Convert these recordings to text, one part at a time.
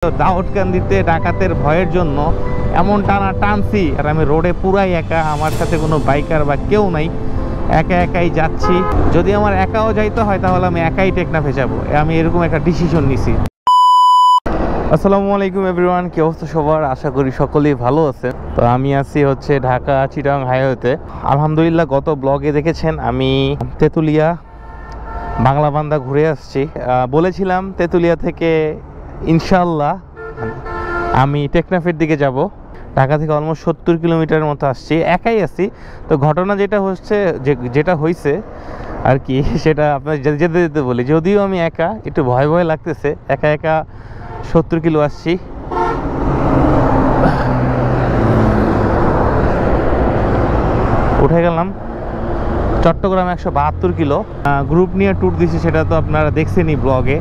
দাউদকান্দিতে ডাকাতের ভয়ের জন্য এমন টানা টানছি আর আমি রোডে পুরাই একা, আমার সাথে কোনো বাইকার বা কেউ নাই, একা একাই যাচ্ছি। যদি আমার একাও যাইতে হয় তাহলে আমি একাই টেকনাফে যাবো, আমি এরকম একটা ডিসিশন নিছি। আসসালামু আলাইকুম এভরিওয়ান, কি অবস্থা সবার? আশা করি সকলেই ভালো আছে। তো আমি আছি হচ্ছে ঢাকা চিটাগাং হাইওয়েতে। আলহামদুলিল্লাহ গত ব্লগে দেখেছেন আমি তেঁতুলিয়া বাংলা বান্দা ঘুরে আসছি। বলেছিলাম তেঁতুলিয়া থেকে ইনশাল্লাহ আমি টেকনাফের দিকে যাব। ঢাকা থেকে অলমোস্ট 70 কিলোমিটারের মতো আসছি, একাই আছি। তো ঘটনা যেটা হয়েছে আর কি, সেটা আপনার যেতে যেতে বলি। যদিও আমি একা, একটু ভয় ভয় লাগতেছে, একা একা 70 কিলো আসছি। উঠে গেলাম চট্টগ্রাম 172 কিলো। গ্রুপ নিয়ে ট্যুর দিছি, সেটা তো আপনারা দেখছেনই ব্লগে।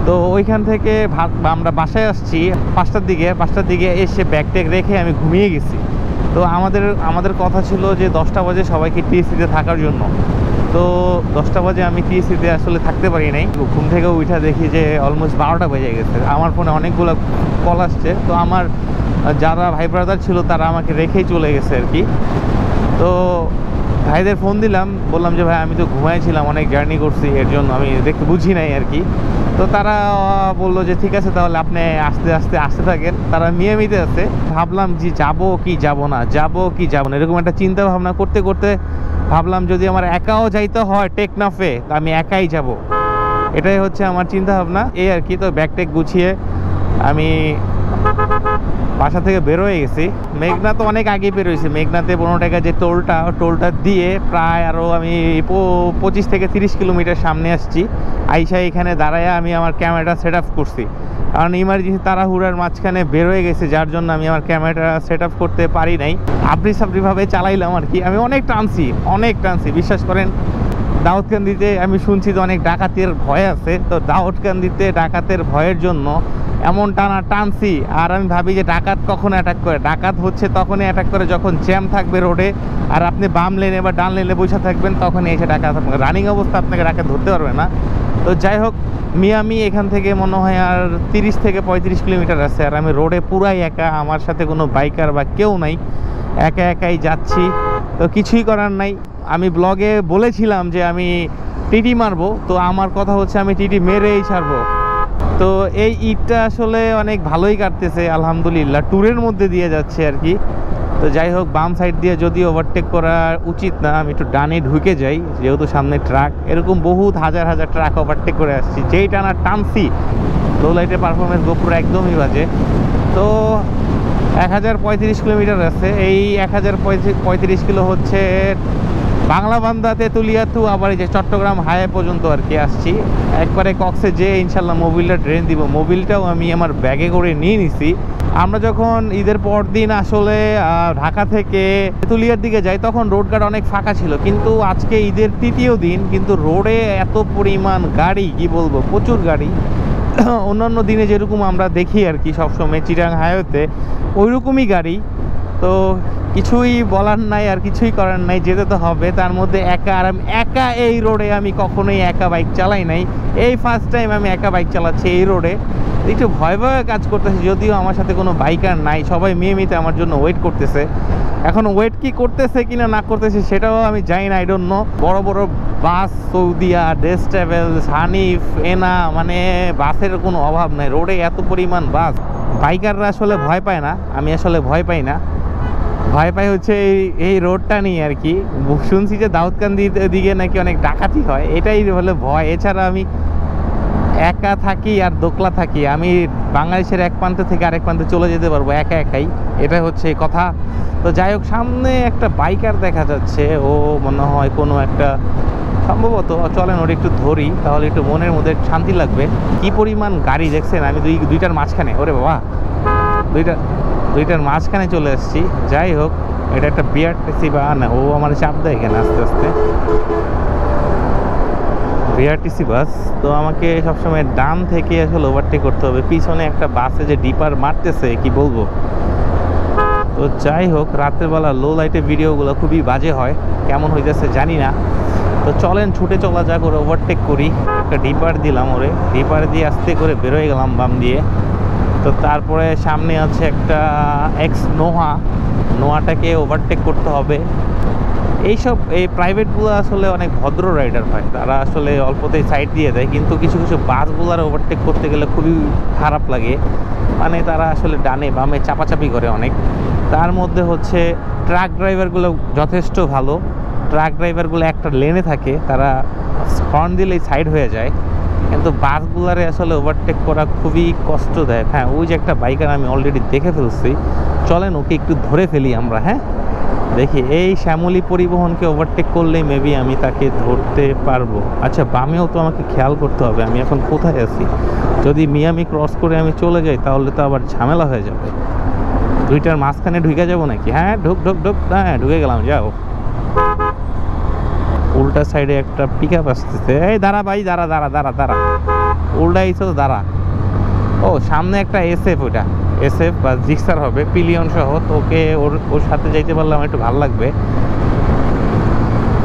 তো ওইখান থেকে আমরা বাসায় আসছি 5টার দিকে এসে ব্যাগ ট্যাগ রেখে আমি ঘুমিয়ে গেছি। তো আমাদের কথা ছিল যে 10টা বাজে সবাইকে টিএসসিতে থাকার জন্য। তো 10টা বাজে আমি টিএসসিতে আসলে থাকতে পারি নাই। ঘুম থেকে উঠে দেখি যে অলমোস্ট 12টা বেজে গেছে। আমার ফোনে অনেকগুলো কল আসছে। তো আমার যারা ভাই ব্রাদার ছিল তারা আমাকে রেখেই চলে গেছে আর কি। তো ভাইদের ফোন দিলাম, বললাম যে ভাই আমি তো ঘুমাইছিলাম, অনেক জার্নি করছি, এর জন্য আমি দেখতে বুঝি নাই আর কি। তো তারা বললো যে ঠিক আছে তাহলে আপনি আস্তে আস্তে আসতে থাকেন। তারা মিয়ামিতে আছে। ভাবলাম যে যাবো কি যাব না এরকম একটা চিন্তা ভাবনা করতে করতে ভাবলাম যদি আমার একাও যাইতে হয় টেকনাফে তা আমি একাই যাব। এটাই হচ্ছে আমার চিন্তা ভাবনা এই আর কি। তো ব্যাগ ট্যাগ গুছিয়ে আমি বাসা থেকে বের হয়ে গেছি। মেঘনা তো অনেক আগে বের হয়েছে। মেঘনাতে 15 টাকা যে টোলটা দিয়ে প্রায় আরও আমি 25 থেকে 30 কিলোমিটার সামনে আসছি। আইসা এখানে দাঁড়ায় আমি আমার ক্যামেরাটা সেট আপ করছি, কারণ ইমার্জেন্সি তাড়াহুড়ার মাঝখানে বের হয়ে গেছে, যার জন্য আমি আমার ক্যামেরাটা সেট আপ করতে পারি নাই। সাবরিভাবে চালাইলাম আর কি। আমি অনেক টানছি বিশ্বাস করেন। দাউদকান্দিতে আমি শুনছি যে অনেক ডাকাতের ভয় আছে। তো দাউদকান্দিতে ডাকাতের ভয়ের জন্য এমন টানা টানছি। আর আমি ভাবি যে ডাকাত কখন অ্যাটাক করে? ডাকাত হচ্ছে তখনই অ্যাটাক করে যখন জ্যাম থাকবে রোডে, আর আপনি বাম লেনে বা ডান লেনে বসে থাকবেন, তখনই এসে ডাকাত আপনাকে রানিং অবস্থা আপনাকে ডাকাত ধরতে পারবে না। তো যাই হোক, মিয়ামি এখান থেকে মনে হয় আর 30 থেকে 35 কিলোমিটার আছে। আর আমি রোডে পুরাই একা, আমার সাথে কোনো বাইকার বা কেউ নাই, একা একাই যাচ্ছি। তো কিছুই করার নাই। আমি ব্লগে বলেছিলাম যে আমি টিটি মারবো, তো আমার কথা হচ্ছে আমি টিটি মেরেই ছাড়বো। তো এই ঈদটা আসলে অনেক ভালোই কাটতেছে আলহামদুলিল্লাহ, ট্যুরের মধ্যে দিয়ে যাচ্ছে আর কি। তো যাই হোক, বাম সাইড দিয়ে যদি ওভারটেক করা উচিত না, আমি একটু ডানে ঢুকে যাই, যেহেতু সামনে ট্রাক। এরকম বহুত হাজার ট্রাক ওভারটেক করে আসছি। যেই টানছি, লো লাইটের পারফরমেন্স গোপুর একদমই বাজে। তো 1035 কিলোমিটার আছে। এই 1035 কিলো হচ্ছে বাংলা বান্দা তেঁতুলিয়া টু আবার এই যে চট্টগ্রাম হাইওয়ে পর্যন্ত আর কি আসছি। একবারে কক্সে যে ইনশাল্লাহ মোবিলটা ড্রেন দিব। মোবিলটাও আমি আমার ব্যাগে করে নিয়ে নিছি। আমরা যখন ঈদের পর দিন আসলে ঢাকা থেকে তেঁতুলিয়ার দিকে যাই, তখন রোডঘাট অনেক ফাঁকা ছিল। কিন্তু আজকে ঈদের 3য় দিন, কিন্তু রোডে এত পরিমাণ গাড়ি, কি বলবো, প্রচুর গাড়ি। অন্যান্য দিনে যেরকম আমরা দেখি আর কি সবসময় চিটাগাং হাইওয়েতে, ওইরকমই গাড়ি। তো কিছুই বলার নাই আর কিছুই করার নাই, যেতে তো হবে। তার মধ্যে একা, আর আমি একা এই রোডে আমি কখনোই একা বাইক চালাই নাই। এই ফার্স্ট টাইম আমি একা বাইক চালাচ্ছি এই রোডে। একটু ভয় কাজ করতেছে, যদিও আমার সাথে কোনো বাইকার নাই। সবাই মিয়ামিতে আমার জন্য ওয়েট করতেছে। এখন ওয়েট কি করতেছে কিনা না করতেছে সেটাও আমি জানি না, আই ডোন্ট নো। বড় বড় বাস, সৌদিয়া, ডেস ট্রাভেলস, হানিফ, এনা, মানে বাসের কোনো অভাব নাই। রোডে এত পরিমাণ বাস। বাইকাররা আসলে ভয় পায় না, আমি আসলে ভয় পাই না। ভয় পাই হচ্ছে এই রোডটা নিয়ে আর কি। শুনছি যে দাউদকান্দির দিকে নাকি অনেক ডাকাতি হয়, এটাই হলে ভয়। এছাড়া আমি একা থাকি আর দোকলা থাকি। আমি বাংলাদেশের এক প্রান্ত থেকে আরেক প্রান্তে চলে যেতে পারবো একাই, এটা হচ্ছে কথা। তো যাই হোক, সামনে একটা বাইকার দেখা যাচ্ছে। ও মনে হয় কোনো একটা, সম্ভবত। চলেন ওর একটু ধরি, তাহলে একটু মনের মধ্যে শান্তি লাগবে। কি পরিমাণ গাড়ি দেখছেন! আমি দুইটার মাঝখানে, ওরে বাবা, দুইটার মাঝখানে চলে আসছি। যাই হোক, এটা একটা বিআরটিসি বা না, ও আমার চাপ দেয় এখানে আস্তে আস্তে। বিআরটিসি বাস। তো আমাকে সবসময় ডান থেকে আসলে ওভারটেক করতে হবে। পিছনে একটা বাসে যে ডিপার মারতেছে, কি বলবো। তো যাই হোক, রাতের বেলা লো লাইটে ভিডিওগুলো খুবই বাজে হয়, কেমন হইতেছে জানি না। তো চলেন ছুটে চলা যাক, ওরে ওভারটেক করি। একটা ডিপার দিলাম, ওরে ডিপার দিয়ে আস্তে করে বেরোয় গেলাম বাম দিয়ে। তো তারপরে সামনে আছে একটা এক্স নোয়াটাকে ওভারটেক করতে হবে। এই প্রাইভেটগুলো আসলে অনেক ভদ্র রাইডার হয়, তারা আসলে অল্পতেই সাইড দিয়ে দেয়, কিন্তু কিছু কিছু বাসগুলার ওভারটেক করতে গেলে খুবই খারাপ লাগে, মানে তারা আসলে ডানে বামে চাপাচাপি করে অনেক। তার মধ্যে হচ্ছে ট্রাক ড্রাইভারগুলো যথেষ্ট ভালো, ট্রাক ড্রাইভারগুলো একটা লেনে থাকে, তারা হর্ন দিলেই সাইড হয়ে যায়, কিন্তু বাসগুলারে আসলে ওভারটেক করা খুবই কষ্ট দেয়। হ্যাঁ, ওই যে একটা বাইকার আমি অলরেডি দেখে ফেলছি, চলেন ওকে একটু ধরে ফেলি আমরা। হ্যাঁ, দেখি এই শ্যামলী পরিবহনকে ওভারটেক করলেই মেবি আমি তাকে ধরতে পারবো। আচ্ছা, বামেও তো আমাকে খেয়াল করতে হবে আমি এখন কোথায় আছি। যদি মিয়ামি ক্রস করে আমি চলে যাই তাহলে তো আবার ঝামেলা হয়ে যাবে, দুইটার মাঝখানে ঢুকে যাবো নাকি? হ্যাঁ, ঢুক, হ্যাঁ ঢুকে গেলাম, যাও। উল্টা সাইডে একটা পিক আপ আসতেছে, এই দাঁড়া ভাই, দাঁড়া, উল্টা আইসো, দাঁড়া। ও সামনে একটা এসএফ, ওইটা এসএফ বা জিক্সার হবে, পিলিয়ন সহ। তো ওকে ওর সাথে যাইতে পারলে আমার একটু ভালো লাগবে।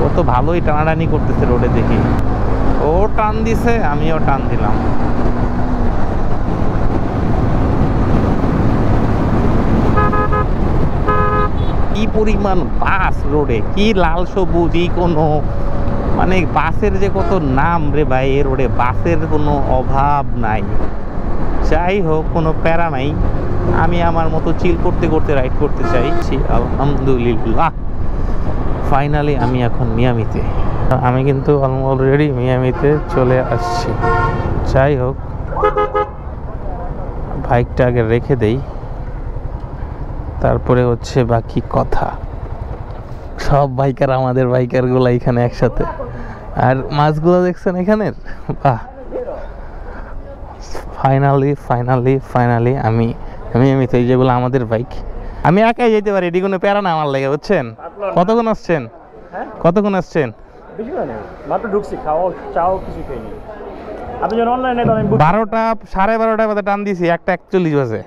ও তো ভালোই টানাটানি করতেছে রোডে, দেখি ও টান দিছে, আমিও টান দিলাম। কি পরিমাণ বাস রোডে, কি লাল সবুজ, কোনো মানে বাসের যে কত নাম রে ভাই, এ রোডে বাসের কোনো অভাব নাই। যাই হোক, কোনো প্যারা নাই, আমি আমার মতো চিল করতে করতে রাইড করতে চাইছি। আলহামদুলিল্লাহ, ফাইনালি আমি এখন মিয়ামিতে। আমি কিন্তু অলরেডি মিয়ামিতে চলে আসছি। যাই হোক, বাইকটা আগে রেখে দেই, তারপরে হচ্ছে বাকি কথা। সব বাইকার, আমাদের বাইকারগুলো এখানে একসাথে, আর মাছগুলো দেখছেন এখানের, বাহ। ফাইনালি আমি তো এই যেগুলো আমাদের বাইক, আমি একাই যেতে পারি, এটি কোনো প্যারা না আমার লাগে, বুঝছেন। কতক্ষণ আসছেন? কতক্ষণ আসছেন? মাত্র ঢুকছি, খাওয়া চাও কিছু খাইনি। আপনি যখন অনলাইনে 12টা 12:30 বাজে টান দিয়েছি, 1:41 বাজে।